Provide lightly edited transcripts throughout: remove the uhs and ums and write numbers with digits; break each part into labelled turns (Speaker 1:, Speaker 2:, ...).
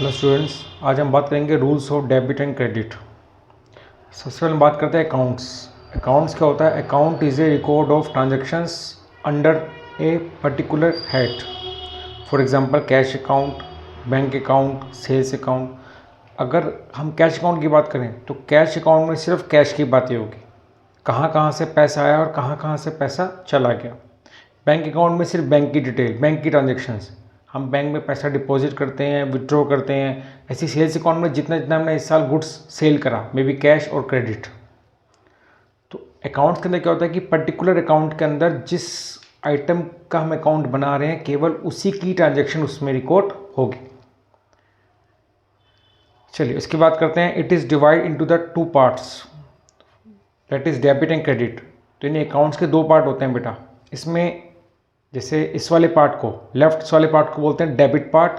Speaker 1: Hello students, आज हम बात करेंगे rules of debit and credit. सबसे पहले हम बात करते हैं अकाउंट्स। अकाउंट्स क्या होता है? Account is a record of transactions under a particular head. For example cash account, bank account, sales account. अगर हम कैश अकाउंट की बात करें तो कैश अकाउंट में सिर्फ कैश की बातें होगी, कहाँ कहाँ से पैसा आया और कहाँ कहाँ से पैसा चला गया। बैंक अकाउंट में सिर्फ बैंक की डिटेल, बैंक की ट्रांजेक्शन्स, हम बैंक में पैसा डिपॉजिट करते हैं, विड्रॉ करते हैं। ऐसी सेल्स अकाउंट में जितना जितना हमने इस साल गुड्स सेल करा, मे बी कैश और क्रेडिट। तो अकाउंट्स के अंदर क्या होता है कि पर्टिकुलर अकाउंट के अंदर जिस आइटम का हम अकाउंट बना रहे हैं केवल उसी की ट्रांजेक्शन उसमें रिकॉर्ड होगी। चलिए इसकी बात करते हैं। It is divide into the two parts, that is debit and credit. तो इन अकाउंट्स के दो पार्ट होते हैं बेटा। इसमें जैसे इस वाले पार्ट को, लेफ्ट वाले पार्ट को बोलते हैं डेबिट पार्ट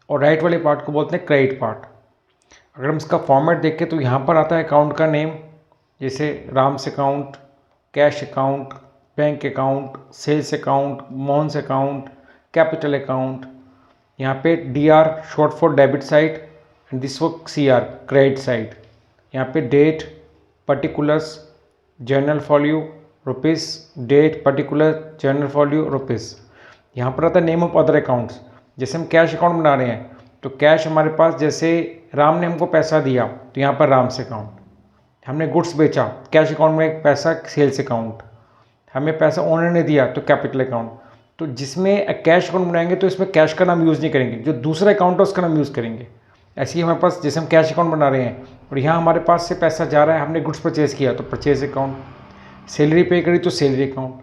Speaker 1: और राइट वाले पार्ट को बोलते हैं क्रेडिट पार्ट। अगर हम इसका फॉर्मेट देखें तो यहाँ पर आता है अकाउंट का नेम, जैसे Ram's account, cash account, bank account, sales account, Mohan's account, capital account. यहाँ पे DR short for debit side and this वो CR क्रेडिट साइड। यहाँ पे date, particulars, journal folio, rupees, date, particular, journal folio, rupees. यहाँ पर आता है नेम ऑफ अदर अकाउंट्स। जैसे हम कैश अकाउंट बना रहे हैं तो कैश हमारे पास, जैसे राम ने हमको पैसा दिया तो यहाँ पर राम्स अकाउंट। हमने गुड्स बेचा, कैश अकाउंट में एक पैसा, सेल्स अकाउंट। हमें पैसा ओनर ने दिया तो कैपिटल अकाउंट। तो जिसमें कैश अकाउंट बनाएंगे तो इसमें कैश का नाम यूज़ नहीं करेंगे, जो दूसरा अकाउंट है उसका नाम यूज़ करेंगे। ऐसे ही हमारे पास, जैसे हम कैश अकाउंट बना रहे हैं और यहाँ हमारे पास से पैसा जा रहा है, हमने गुड्स परचेज़ किया तो परचेज अकाउंट, सैलरी पे करी तो सैलरी अकाउंट।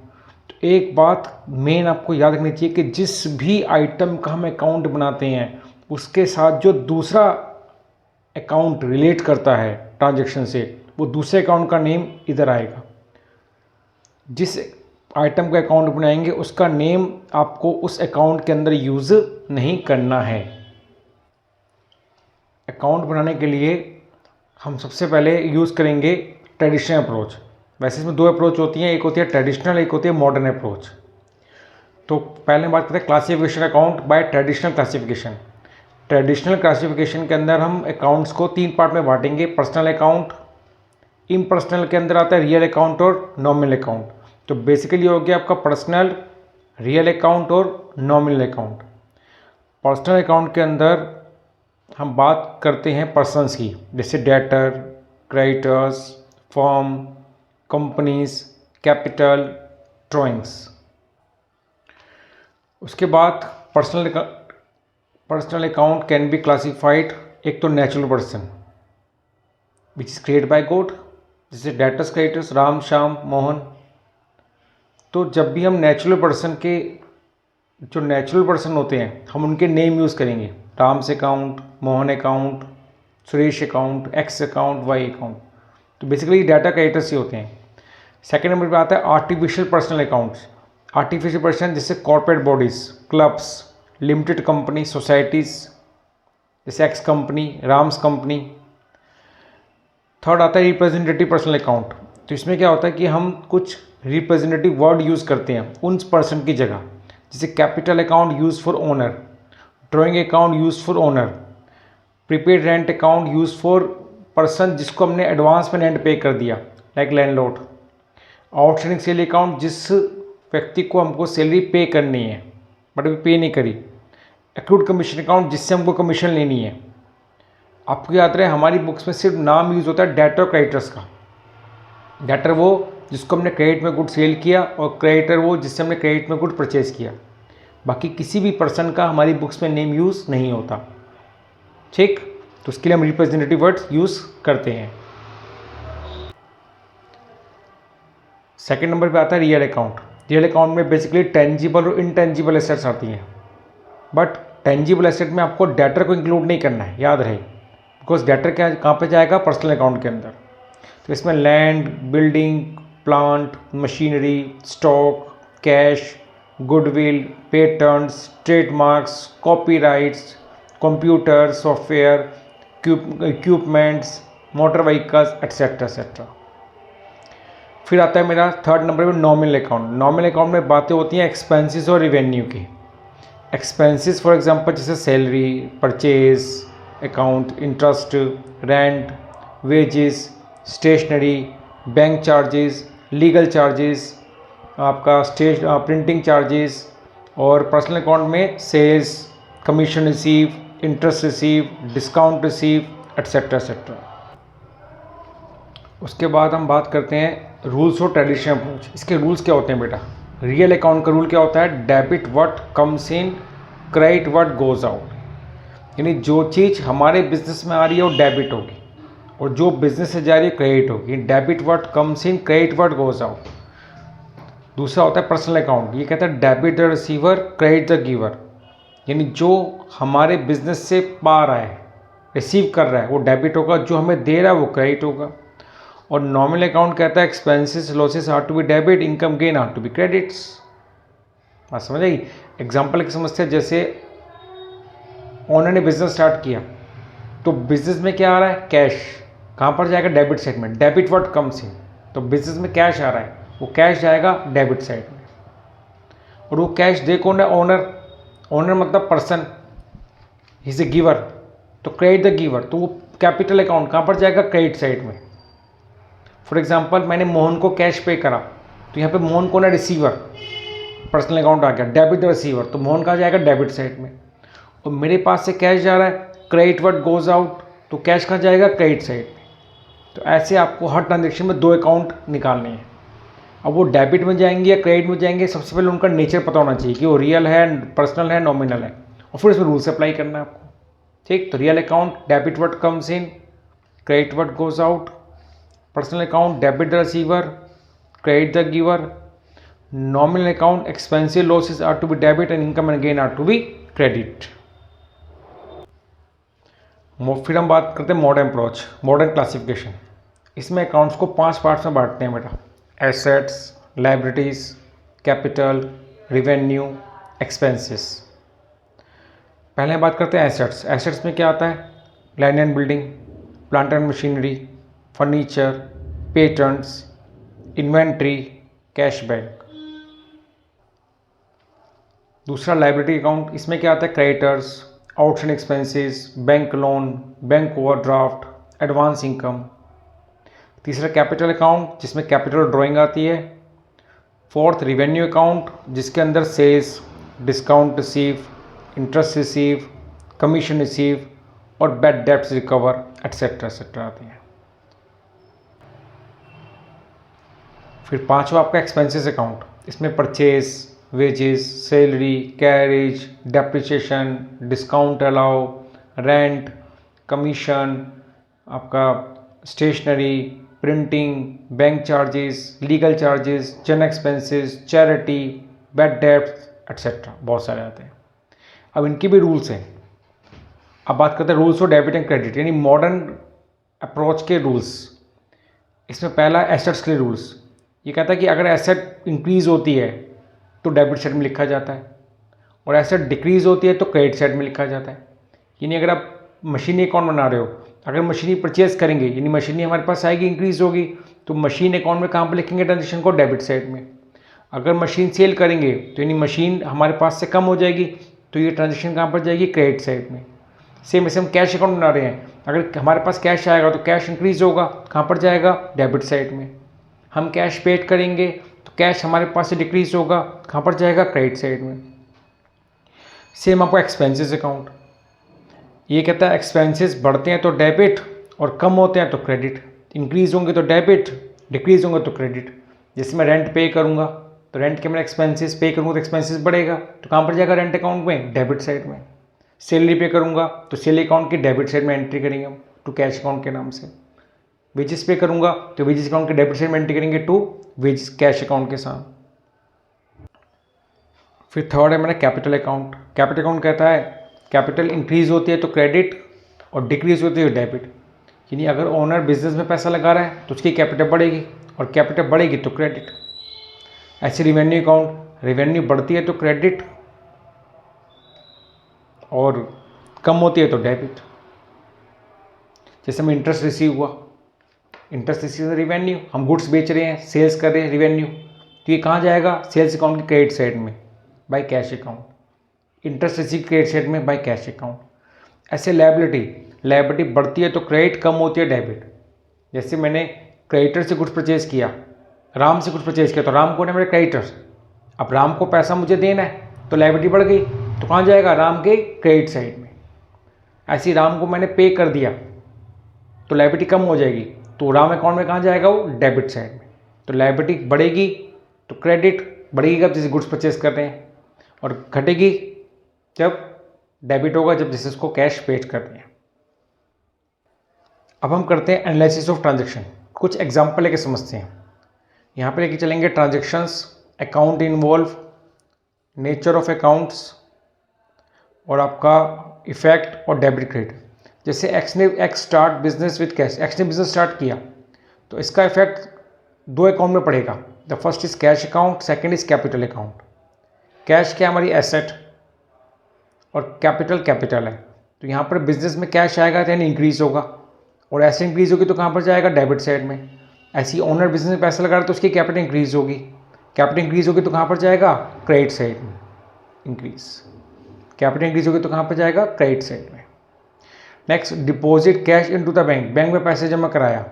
Speaker 1: तो एक बात मेन आपको याद रखनी चाहिए कि जिस भी आइटम का हम अकाउंट बनाते हैं उसके साथ जो दूसरा अकाउंट रिलेट करता है ट्रांजैक्शन से, वो दूसरे अकाउंट का नेम इधर आएगा। जिस आइटम का अकाउंट बनाएंगे उसका नेम आपको उस अकाउंट के अंदर यूज़ नहीं करना है। अकाउंट बनाने के लिए हम सबसे पहले यूज़ करेंगे ट्रेडिशनल अप्रोच। वैसे इसमें दो अप्रोच होती हैं, एक होती है ट्रेडिशनल, एक होती है मॉडर्न अप्रोच। तो पहले बात करते हैं classification account by traditional classification. Traditional classification के अंदर हम अकाउंट्स को 3 पार्ट में बांटेंगे, पर्सनल अकाउंट, इम्पर्सनल के अंदर आता है रियल अकाउंट और नॉमिनल अकाउंट। तो बेसिकली हो गया आपका पर्सनल, रियल अकाउंट और नॉमिनल अकाउंट। पर्सनल अकाउंट के अंदर हम बात करते हैं पर्सनस की, जैसे debtor, creditors, firm, companies, capital, drawings. उसके बाद personal account can be classified, एक तो natural person which is created by God, जैसे डेटर्स, क्रेडिटर्स, राम, श्याम, मोहन। तो जब भी हम नेचुरल पर्सन के, जो नेचुरल पर्सन होते हैं हम उनके नेम यूज़ करेंगे, Ram's account, Mohan account, Suresh account, X account, Y account. तो बेसिकली डाटा क्रेडिटर्स ही होते हैं। सेकेंड नंबर पे आता है artificial personal accounts. Artificial person जैसे corporate bodies, clubs, limited company, societies, जैसे X company, Ram's company. Third आता है रिप्रेजेंटेटिव पर्सनल अकाउंट। तो इसमें क्या होता है कि हम कुछ रिप्रेजेंटेटिव वर्ड यूज़ करते हैं उन पर्सन की जगह, जैसे capital account use for owner, drawing account use for owner, prepaid rent account use for person जिसको हमने एडवांस में रेंट पे कर दिया, like landlord. Outstanding salary account, जिस व्यक्ति को हमको सैलरी पे करनी है बट अभी पे नहीं करी। एक्रूड कमीशन अकाउंट, जिससे हमको कमीशन लेनी है। आपको याद रहे हमारी बुक्स में सिर्फ नाम यूज़ होता है डेटर और क्रेडिटर्स का। डेटर वो जिसको हमने क्रेडिट में गुड सेल किया और क्रेडिटर वो जिससे हमने क्रेडिट में गुड परचेज किया। बाकी किसी भी पर्सन का हमारी बुक्स में नेम यूज़ नहीं होता, ठीक। तो उसके लिए हम रिप्रेजेंटेटिव वर्ड्स यूज़ करते हैं। सेकेंड नंबर पे आता है रियल अकाउंट। रियल अकाउंट में बेसिकली टेंजिबल और इनटेंजिबल एसेट्स आती हैं, बट टेंजिबल एसेट में आपको डेटर को इंक्लूड नहीं करना है, याद रहे, बिकॉज डेटर क्या कहाँ पे जाएगा, पर्सनल अकाउंट के अंदर। तो इसमें land, building, plant, machinery, stock, cash, goodwill, patents, trademarks, copyrights, computer, software, equipments, motor vehicles, etcetera etcetera. फिर आता है मेरा थर्ड नंबर पे नॉमिनल अकाउंट। नॉमिनल अकाउंट में बातें होती हैं एक्सपेंसेस और रिवेन्यू की। एक्सपेंसेस फॉर एग्जांपल जैसे salary, purchase, account, interest, rent, wages, stationery, bank charges, legal charges, आपका प्रिंटिंग चार्जेस, और पर्सनल अकाउंट में sales, commission receive, interest receive, discount receive, etcetera etcetera. उसके बाद हम बात करते हैं रूल्स और ट्रेडिशनल अप्रोच। इसके रूल्स क्या होते हैं बेटा? रियल अकाउंट का रूल क्या होता है? Debit what comes in, credit what goes out. यानी जो चीज़ हमारे बिजनेस में आ रही है वो डेबिट होगी, और जो बिजनेस से जा रही है क्रेडिट होगी। Debit what comes in, credit what goes out. दूसरा होता है पर्सनल अकाउंट। ये कहता है debit the receiver, credit the giver. यानी जो हमारे बिजनेस से पा रहा है, रिसीव कर रहा है, वो डेबिट होगा, जो हमें दे रहा है वो क्रेडिट होगा। और नॉमिनल अकाउंट कहता है expenses losses are to be debit, income gain are to be credits. बात समझ आई? एग्जाम्पल की समझते हैं, जैसे ओनर ने बिजनेस स्टार्ट किया, तो बिजनेस में क्या आ रहा है? कैश। कहाँ पर जाएगा? डेबिट साइड में। डेबिट व्हाट कम्स इन, तो बिजनेस में कैश आ रहा है, वो कैश जाएगा डेबिट साइड में। और वो कैश दे कौन है? ओनर। ओनर मतलब person, he is a giver, तो क्रेडिट द गिवर, तो वो कैपिटल अकाउंट कहाँ पर जाएगा? क्रेडिट साइड में। फॉर एग्जाम्पल मैंने मोहन को कैश पे करा, तो यहाँ पे मोहन कौन है? रिसीवर। पर्सनल अकाउंट आ गया, डेबिट द रिसीवर, तो मोहन कहाँ जाएगा? डेबिट साइड में। और मेरे पास से कैश जा रहा है, क्रेडिट व्हाट गोज आउट, तो कैश कहाँ जाएगा? क्रेडिट साइड में। तो ऐसे आपको हर ट्रांजेक्शन में दो अकाउंट निकालने हैं। अब वो डेबिट में जाएंगे या क्रेडिट में जाएंगे, सबसे पहले उनका नेचर पता होना चाहिए कि वो रियल है, पर्सनल है, नॉमिनल है, और फिर उसमें रूल्स अप्लाई करना है आपको। ठीक, तो real account debit what comes in, credit what goes out. Personal account debit the receiver, credit the giver. Nominal account expensive losses are to be debit and income and gain are to be credit. फिर हम बात करते हैं modern approach, modern classification. इसमें accounts को 5 parts में बांटते हैं बेटा: assets, liabilities, capital, revenue, expenses. पहले बात करते हैं एसेट्स। एसेट्स में क्या आता है? Land and building, plant and machinery, furniture, patents, inventory, cash bank. दूसरा लायबिलिटी अकाउंट, इसमें क्या आता है? Creditors, outstanding expenses, bank loan, bank overdraft, advance income. तीसरा कैपिटल अकाउंट, जिसमें कैपिटल ड्राइंग आती है। फोर्थ रिवेन्यू अकाउंट, जिसके अंदर sales, discount receive, interest receive, commission receive और bad debts recover etcetera etcetera आती हैं। फिर पांचवा आपका एक्सपेंसेस अकाउंट। इसमें purchase, wages, salary, carriage, depreciation, discount allow, rent, commission, आपका stationery, printing, bank charges, legal charges, general expenses, charity, bad debts etcetera, बहुत सारे आते हैं। अब इनके भी रूल्स हैं। अब बात करते हैं rules of debit and credit, यानी मॉडर्न अप्रोच के रूल्स। इसमें पहला एसेट्स के रूल्स। ये कहता है कि अगर एसेट इंक्रीज़ होती है तो डेबिट साइड में लिखा जाता है, और एसेट डिक्रीज़ होती है तो क्रेडिट साइड में लिखा जाता है। यानी अगर आप मशीनी अकाउंट बना रहे हो, अगर मशीनी परचेज करेंगे, यानी मशीनी हमारे पास आएगी, इंक्रीज़ होगी, तो मशीन अकाउंट में कहाँ पर लिखेंगे? ट्रांजेक्शन को डेबिट साइड में। अगर मशीन सेल करेंगे तो यानी मशीन हमारे पास से कम हो जाएगी, तो ये ट्रांजेक्शन कहाँ पर जाएगी? क्रेडिट साइड में। सेम ऐसे हम कैश अकाउंट बना रहे हैं, अगर हमारे पास कैश आएगा तो कैश इंक्रीज़ होगा, कहाँ पर जाएगा? डेबिट साइड में। हम कैश पेड करेंगे तो कैश हमारे पास से डिक्रीज होगा, कहाँ पर जाएगा? क्रेडिट साइड में। सेम आपका एक्सपेंसेस अकाउंट, ये कहता है एक्सपेंसेस बढ़ते हैं तो डेबिट और कम होते हैं तो क्रेडिट। इंक्रीज होंगे तो डेबिट, डिक्रीज होंगे तो क्रेडिट। जैसे मैं रेंट पे करूँगा तो रेंट के मैं एक्सपेंसेस पे करूँगा तो एक्सपेंसेस बढ़ेगा, तो कहाँ पर जाएगा? रेंट अकाउंट में, डेबिट साइड में। सैलरी पे करूँगा तो सैलरी अकाउंट की डेबिट साइड में एंट्री करेंगे हम, टू कैश अकाउंट के नाम से। वेजेस पे करूँगा तो वेजेस अकाउंट के डेबिट साइड में एंट्री करेंगे टू वेजेस कैश अकाउंट के साथ। फिर थर्ड है मेरा कैपिटल अकाउंट। कैपिटल अकाउंट कहता है कैपिटल इंक्रीज होती है तो क्रेडिट और डिक्रीज होती है डेबिट। यानी अगर ओनर बिजनेस में पैसा लगा रहा है तो उसकी कैपिटल बढ़ेगी, और कैपिटल बढ़ेगी तो क्रेडिट। ऐसे रिवेन्यू अकाउंट, रेवेन्यू बढ़ती है तो क्रेडिट और कम होती है तो डेबिट। जैसे हमें इंटरेस्ट रिसीव हुआ, इंटरेस्ट रिसीव रिवेन्यू, हम गुड्स बेच रहे हैं, सेल्स कर रहे हैं, रिवेन्यू, तो ये कहाँ जाएगा? सेल्स अकाउंट के क्रेडिट साइड में by cash account. Interest receive credit side में बाय कैश अकाउंट। ऐसे लायबिलिटी, लायबिलिटी बढ़ती है तो क्रेडिट, कम होती है डेबिट। जैसे मैंने क्रेडिटर से कुछ परचेज किया, राम से कुछ परचेज किया, तो राम कौन है? मेरे क्रेडिटर। अब राम को पैसा मुझे देना है तो लायबिलिटी बढ़ गई, तो कहाँ जाएगा? राम के क्रेडिट साइड में। ऐसे ही राम को मैंने पे कर दिया तो लायबिलिटी कम हो जाएगी, तो राम अकाउंट में कहाँ जाएगा? वो डेबिट साइड में। तो लायबिलिटी बढ़ेगी तो क्रेडिट बढ़ेगी कब? जैसे गुड्स परचेज कर रहे हैं, और घटेगी जब डेबिट होगा, जब जैसे उसको कैश पेड कर रहे हैं। अब हम करते हैं एनालिसिस ऑफ ट्रांजेक्शन। कुछ एग्जाम्पल लेके समझते हैं। यहाँ पे लेके चलेंगे transactions, account involve, nature of accounts, और आपका इफेक्ट और डेबिट क्रेडिट। जैसे x start business with cash, x ने बिजनेस स्टार्ट किया तो इसका इफेक्ट दो अकाउंट में पड़ेगा। The first is cash account, second is capital account. Cash क्या? हमारी एसेट, और कैपिटल है। तो यहाँ पर बिजनेस में कैश आएगा तो यानी इंक्रीज होगा, और ऐसे इंक्रीज होगी तो कहाँ पर जाएगा? डेबिट साइड में। ऐसी ओनर बिजनेस में पैसा लगा रहा है तो उसकी कैपिटल इंक्रीज होगी, कैपिटल इंक्रीज होगी तो कहाँ पर जाएगा? क्रेडिट साइड में इंक्रीज। कैपिटल इंक्रीज होगी तो कहाँ पर जाएगा? क्रेडिट साइड में। Next, deposit cash into the bank, bank में पैसे जमा कराया।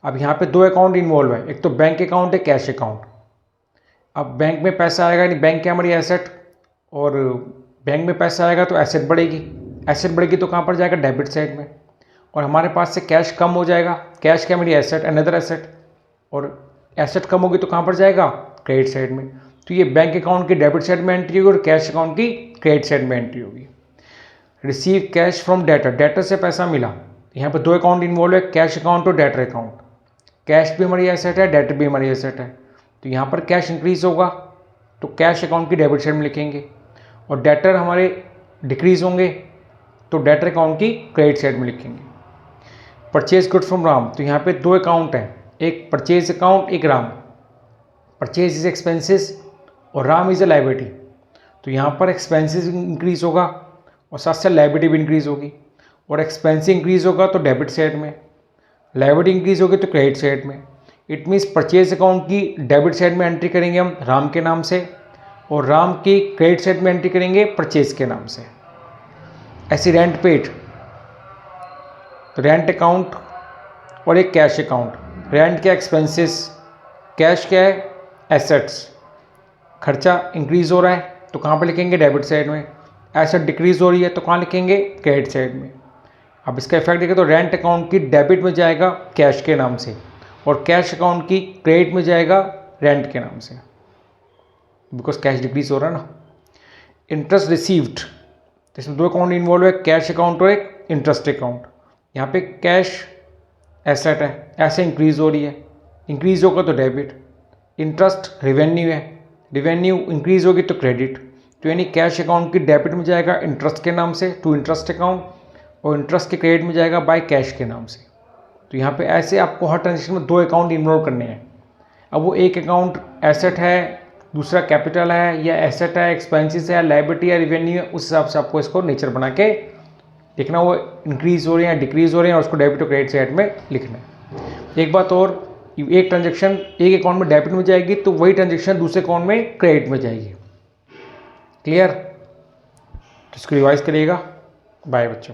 Speaker 1: अब यहाँ पे दो अकाउंट इन्वॉल्व है, एक तो बैंक अकाउंट है, कैश अकाउंट। अब बैंक में पैसा आएगा, यानी बैंक क्या? हमारी एसेट, और बैंक में पैसा आएगा तो एसेट बढ़ेगी, एसेट बढ़ेगी तो कहाँ पर जाएगा? डेबिट साइड में। और हमारे पास से कैश कम हो जाएगा, कैश क्या? मेरी एसेट, अनदर एसेट, और एसेट कम होगी तो कहाँ पर जाएगा? क्रेडिट साइड में। तो ये बैंक अकाउंट की डेबिट साइड में एंट्री होगी और कैश अकाउंट की क्रेडिट साइड में एंट्री होगी। Receive cash from debtor, debtor से पैसा मिला। यहाँ पर दो अकाउंट इन्वॉल्व है, कैश अकाउंट और डेटर अकाउंट। कैश भी हमारी एसेट है, डेटर भी हमारी एसेट है। तो यहाँ पर कैश इंक्रीज होगा तो कैश अकाउंट की डेबिट साइड में लिखेंगे, और डेटर हमारे डिक्रीज होंगे तो डेटर अकाउंट की क्रेडिट साइड में लिखेंगे। परचेज गुड फ्रॉम राम, तो यहाँ पे दो अकाउंट हैं, एक परचेज अकाउंट, एक राम। परचेज इज एक्सपेंसेस और राम इज अ लायबिलिटी। तो यहाँ पर एक्सपेंसेस इंक्रीज होगा और साथ साथ लायबिलिटी भी इंक्रीज होगी, और एक्सपेंस इंक्रीज होगा तो डेबिट साइड में, लायबिलिटी इंक्रीज होगी तो क्रेडिट साइड में। इट मीन्स परचेज अकाउंट की डेबिट साइड में एंट्री करेंगे हम राम के नाम से, और राम की क्रेडिट साइड में एंट्री करेंगे परचेज के नाम से। ऐसी रेंट पेड, तो रेंट अकाउंट और एक कैश अकाउंट। रेंट क्या? एक्सपेंसेस, कैश क्या है? एसेट्स। खर्चा इंक्रीज हो रहा है तो कहाँ पर लिखेंगे? डेबिट साइड में। एसेट डिक्रीज हो रही है तो कहाँ लिखेंगे? क्रेडिट साइड में। अब इसका इफेक्ट देखें तो रेंट अकाउंट की डेबिट में जाएगा कैश के नाम से, और कैश अकाउंट की क्रेडिट में जाएगा रेंट के नाम से, बिकॉज कैश डिक्रीज हो रहा है ना। इंटरेस्ट रिसीव्ड, इसमें दो अकाउंट इन्वॉल्व है, कैश अकाउंट और एक इंटरेस्ट अकाउंट। यहाँ पे कैश एसेट है, ऐसे इंक्रीज हो रही है, इंक्रीज होगा तो डेबिट। इंटरेस्ट रेवेन्यू है, रेवेन्यू इंक्रीज होगी तो क्रेडिट। तो यानी कैश अकाउंट की डेबिट में जाएगा इंटरेस्ट के नाम से टू इंटरेस्ट अकाउंट, और इंटरेस्ट के क्रेडिट में जाएगा बाय कैश के नाम से। तो यहाँ पे ऐसे आपको हर ट्रांजेक्शन में दो अकाउंट इन्वॉल्व करने हैं। अब वो एक अकाउंट एसेट है, दूसरा कैपिटल है, या एसेट है, एक्सपेंसेस है, लायबिलिटी है, रेवेन्यू है, उस हिसाब से आपको इसको नेचर बना के देखना, वो इंक्रीज हो रहे हैं, डिक्रीज हो रहे हैं, और उसको डेबिट और क्रेडिट साइड में लिखना है। एक बात और, एक ट्रांजेक्शन एक अकाउंट में डेबिट में जाएगी तो वही ट्रांजेक्शन दूसरे अकाउंट में क्रेडिट में जाएगी। क्लियर? तो इसको रिवाइज करिएगा। बाय बच्चों।